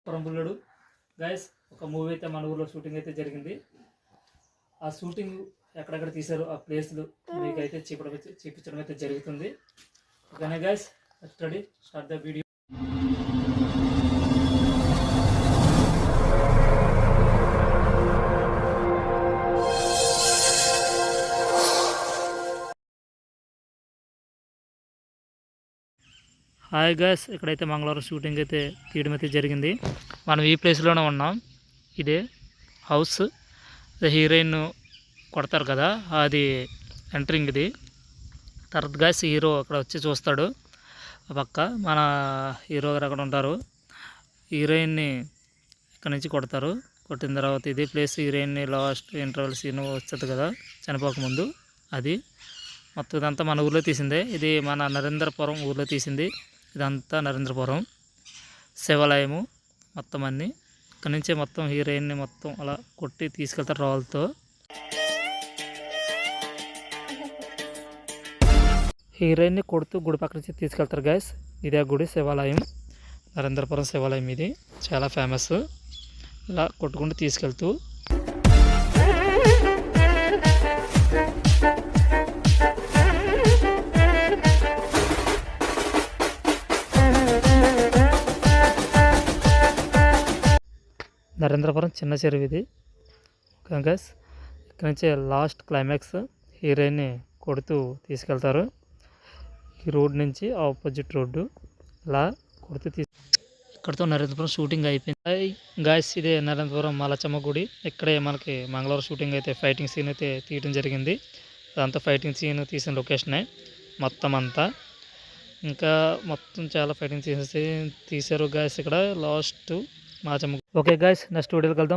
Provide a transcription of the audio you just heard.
పురంబుల్లుడు guys ఒక movie అయితే మన ఊర్లో షూటింగ్ అయితే జరిగింది. ఆ షూటింగ్ ఎక్కడెక్కడ తీశారో ఆ ప్లేస్లు మీకు అయితే చూపించడం అయితే జరుగుతుంది. ఓకేనా guys, study start the video. Hi guys, ఇక్కడైతే మంగళవారం షూటింగ్ అయితే తీయడం అయితే జరిగింది. మనం ఈ ప్లేస్లోనే ఉన్నాం. ఇదే హౌస్, హీరోయిన్ కొడతారు కదా, అది ఎంట్రింగ్ ఇది. తర్వాత గైస్ హీరో అక్కడ వచ్చి చూస్తాడు. పక్క మన హీరో గారు అక్కడ ఉంటారు. హీరోయిన్ని ఇక్కడ నుంచి కొడతారు. కొట్టిన తర్వాత ఇదే ప్లేస్ హీరోయిన్ని లాస్ట్ ఇంటర్వెల్ సీన్ వస్తుంది కదా చనిపోకముందు, అది మొత్తం ఇదంతా మన ఊర్లో తీసిందే. ఇది మన నరేంద్రపురం ఊర్లో తీసింది. ఇదంతా నరేంద్రపురం శివాలయము మొత్తం అన్నీ. ఇక్కడ నుంచే మొత్తం హీరోయిన్ని మొత్తం అలా కొట్టి తీసుకెళ్తారు రాళ్ళతో. హీరోయిన్ని కొడుతూ గుడి పక్క నుంచి తీసుకెళ్తారు గైస్. ఇదే గుడి శివాలయం, నరేంద్రపురం శివాలయం. ఇది చాలా ఫేమస్. ఇలా కొట్టుకుంటూ తీసుకెళ్తూ నరేంద్రపురం చిన్న చెరువు ఇది. గైస్ ఇక్కడ నుంచే లాస్ట్ క్లైమాక్స్ హీరోయిన్ని కొడుతూ తీసుకెళ్తారు. ఈ రోడ్ నుంచి ఆపోజిట్ రోడ్డు ఇలా కొడుతూ ఇక్కడితో నరేంద్రపురం షూటింగ్ అయిపోయింది. గాయస్ ఇదే నరేంద్రపురం మలచమ్మ గుడి. ఇక్కడే మనకి మంగళవారం షూటింగ్ అయితే ఫైటింగ్ సీన్ అయితే తీయడం జరిగింది. అదంతా ఫైటింగ్ సీన్ తీసిన లొకేషనే మొత్తం అంతా. ఇంకా మొత్తం చాలా ఫైటింగ్ సీన్స్ తీశారు గాయస్ ఇక్కడ లాస్ట్ మలచమ్మ. ఓకే గాయస్, నెక్స్ట్ వీడియోకి వెళ్దాం.